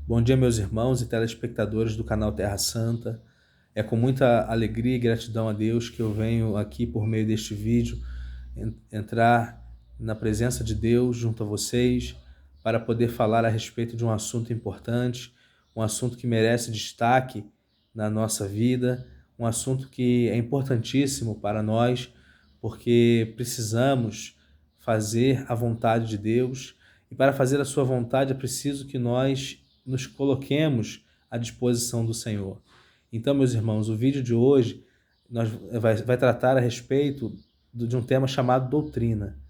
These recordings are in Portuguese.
Bom dia, meus irmãos e telespectadores do canal Terra Santa. É com muita alegria e gratidão a Deus que eu venho aqui por meio deste vídeo entrar na presença de Deus junto a vocês para poder falar a respeito de um assunto importante, um assunto que merece destaque na nossa vida, um assunto que é importantíssimo para nós, porque precisamos fazer a vontade de Deus, e para fazer a sua vontade é preciso que nós nos coloquemos à disposição do Senhor. Então, meus irmãos, o vídeo de hoje vai tratar a respeito de um tema chamado doutrina.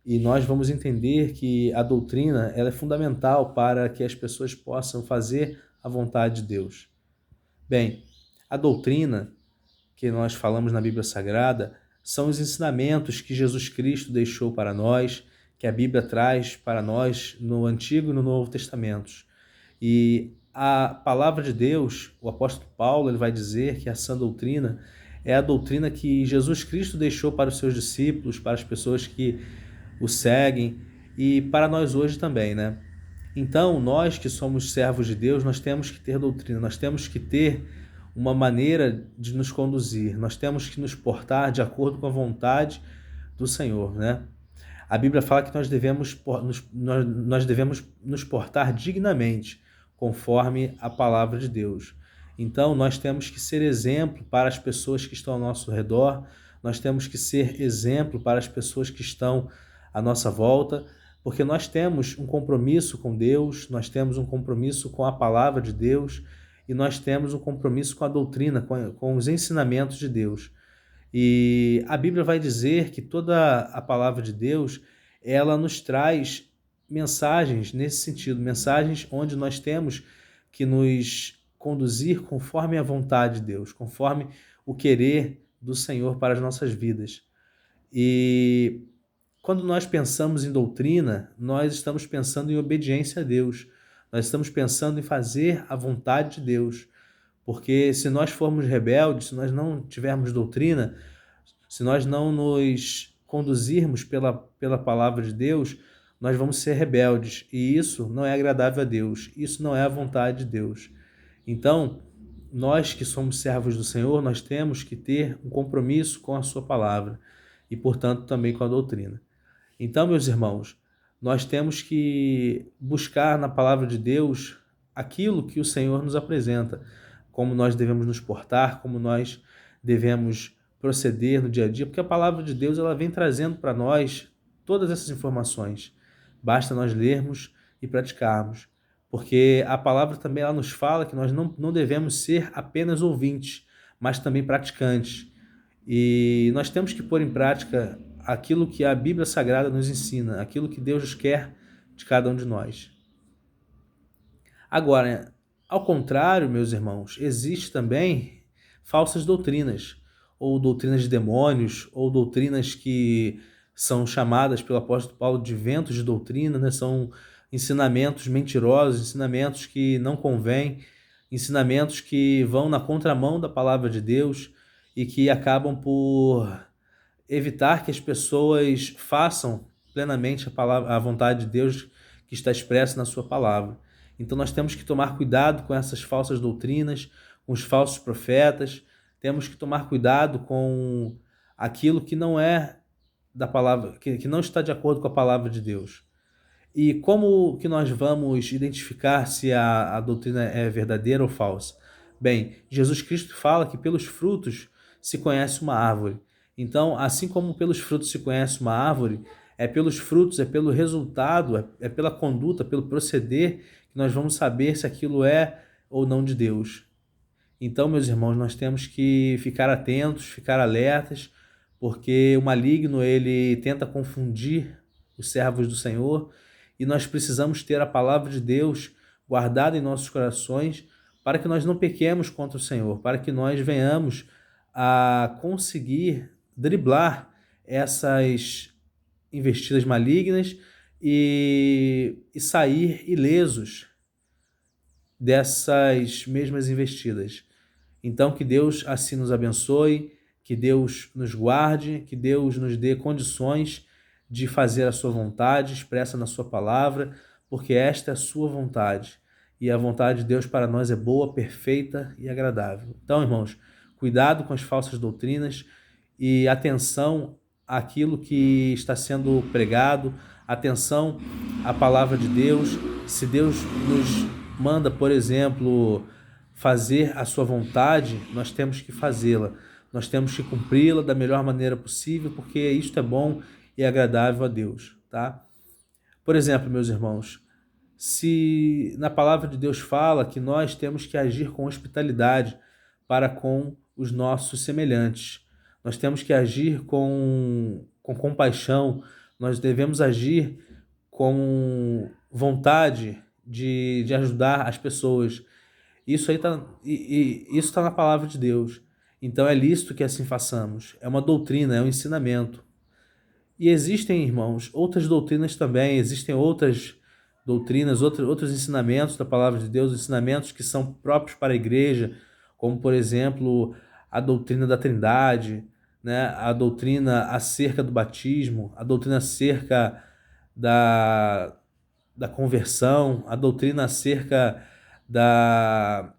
E nós vamos entender que a doutrina ela é fundamental para que as pessoas possam fazer a vontade de Deus. Bem, a doutrina que nós falamos na Bíblia Sagrada são os ensinamentos que Jesus Cristo deixou para nós, que a Bíblia traz para nós no Antigo e no Novo Testamentos. E a palavra de Deus, o apóstolo Paulo, ele vai dizer que a sã doutrina é a doutrina que Jesus Cristo deixou para os seus discípulos, para as pessoas que o seguem e para nós hoje também, né? Então, nós que somos servos de Deus, nós temos que ter doutrina, nós temos que ter uma maneira de nos conduzir, nós temos que nos portar de acordo com a vontade do Senhor, né? A Bíblia fala que nós devemos nos portar dignamente, conforme a palavra de Deus. Então, nós temos que ser exemplo para as pessoas que estão ao nosso redor, nós temos que ser exemplo para as pessoas que estão à nossa volta, porque nós temos um compromisso com Deus, nós temos um compromisso com a palavra de Deus e nós temos um compromisso com a doutrina, com os ensinamentos de Deus. E a Bíblia vai dizer que toda a palavra de Deus, ela nos traz mensagens nesse sentido, mensagens onde nós temos que nos conduzir conforme a vontade de Deus, conforme o querer do Senhor para as nossas vidas. E quando nós pensamos em doutrina, nós estamos pensando em obediência a Deus, nós estamos pensando em fazer a vontade de Deus. Porque se nós formos rebeldes, se nós não tivermos doutrina, se nós não nos conduzirmos pela palavra de Deus, nós vamos ser rebeldes. E isso não é agradável a Deus, isso não é a vontade de Deus. Então, nós que somos servos do Senhor, nós temos que ter um compromisso com a sua palavra e, portanto, também com a doutrina. Então, meus irmãos, nós temos que buscar na palavra de Deus aquilo que o Senhor nos apresenta, como nós devemos nos portar, como nós devemos proceder no dia a dia, porque a palavra de Deus ela vem trazendo para nós todas essas informações. Basta nós lermos e praticarmos, porque a palavra também ela nos fala que nós não devemos ser apenas ouvintes, mas também praticantes. E nós temos que pôr em prática aquilo que a Bíblia Sagrada nos ensina, aquilo que Deus quer de cada um de nós. Agora, ao contrário, meus irmãos, existe também falsas doutrinas, ou doutrinas de demônios, ou doutrinas que são chamadas pelo apóstolo Paulo de ventos de doutrina, né? São ensinamentos mentirosos, ensinamentos que não convêm, ensinamentos que vão na contramão da palavra de Deus e que acabam por evitar que as pessoas façam plenamente a vontade de Deus que está expressa na sua palavra. Então nós temos que tomar cuidado com essas falsas doutrinas, com os falsos profetas, temos que tomar cuidado com aquilo que não é da palavra, que não está de acordo com a palavra de Deus. E como que nós vamos identificar se a doutrina é verdadeira ou falsa? Bem, Jesus Cristo fala que pelos frutos se conhece uma árvore. Então, assim como pelos frutos se conhece uma árvore, é pelos frutos, é pelo resultado, é pela conduta, pelo proceder que nós vamos saber se aquilo é ou não de Deus. Então, meus irmãos, nós temos que ficar atentos, ficar alertas, porque o maligno ele tenta confundir os servos do Senhor e nós precisamos ter a palavra de Deus guardada em nossos corações para que nós não pequemos contra o Senhor, para que nós venhamos a conseguir driblar essas investidas malignas e sair ilesos dessas mesmas investidas. Então, que Deus assim nos abençoe, que Deus nos guarde, que Deus nos dê condições de fazer a sua vontade expressa na sua palavra, porque esta é a sua vontade. e a vontade de Deus para nós é boa, perfeita e agradável. Então, irmãos, cuidado com as falsas doutrinas e atenção àquilo que está sendo pregado, atenção à palavra de Deus. Se Deus nos manda, por exemplo, fazer a sua vontade, nós temos que fazê-la. Nós temos que cumpri-la da melhor maneira possível, porque isto é bom e agradável a Deus, tá? Por exemplo, meus irmãos, se na palavra de Deus fala que nós temos que agir com hospitalidade para com os nossos semelhantes, nós temos que agir com compaixão, nós devemos agir com vontade de ajudar as pessoas. Isso aí isso está na palavra de Deus. Então é lícito que assim façamos. É uma doutrina, é um ensinamento. E existem, irmãos, outras doutrinas também, existem outras doutrinas, outros ensinamentos da palavra de Deus, ensinamentos que são próprios para a igreja, como, por exemplo, a doutrina da Trindade, né? A doutrina acerca do batismo, a doutrina acerca da, da conversão, a doutrina acerca da,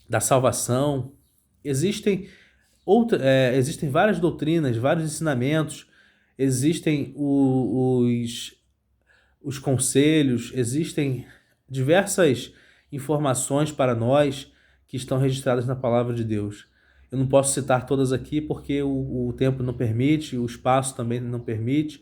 da salvação. Existem existem várias doutrinas, vários ensinamentos, existem os conselhos, existem diversas informações para nós que estão registradas na palavra de Deus. Eu não posso citar todas aqui porque o tempo não permite, o espaço também não permite,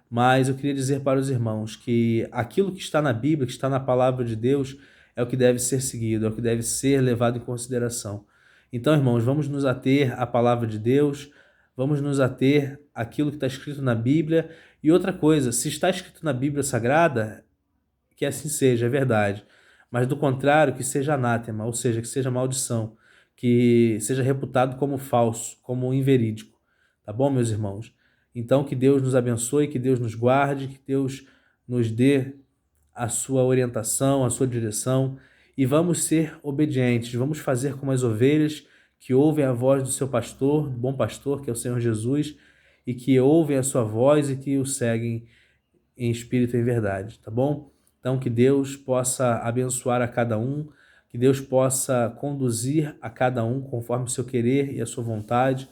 mas eu queria dizer para os irmãos que aquilo que está na Bíblia, que está na palavra de Deus, é o que deve ser seguido, é o que deve ser levado em consideração. Então, irmãos, vamos nos ater à palavra de Deus, vamos nos ater àquilo que está escrito na Bíblia. E outra coisa, se está escrito na Bíblia Sagrada, que assim seja, é verdade. Mas do contrário, que seja anátema, ou seja, que seja maldição, que seja reputado como falso, como inverídico. Tá bom, meus irmãos? Então, que Deus nos abençoe, que Deus nos guarde, que Deus nos dê a sua orientação, a sua direção, e vamos ser obedientes, vamos fazer como as ovelhas que ouvem a voz do seu pastor, do bom pastor, que é o Senhor Jesus, e que ouvem a sua voz e que o seguem em espírito e em verdade, tá bom? Então, que Deus possa abençoar a cada um, que Deus possa conduzir a cada um conforme o seu querer e a sua vontade,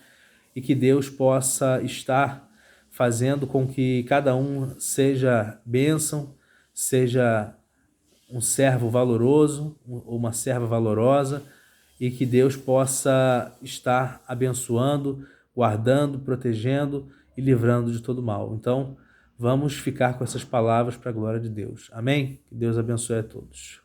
e que Deus possa estar fazendo com que cada um seja bênção, seja um servo valoroso ou uma serva valorosa, e que Deus possa estar abençoando, guardando, protegendo e livrando de todo mal. Então, vamos ficar com essas palavras para a glória de Deus. Amém? Que Deus abençoe a todos.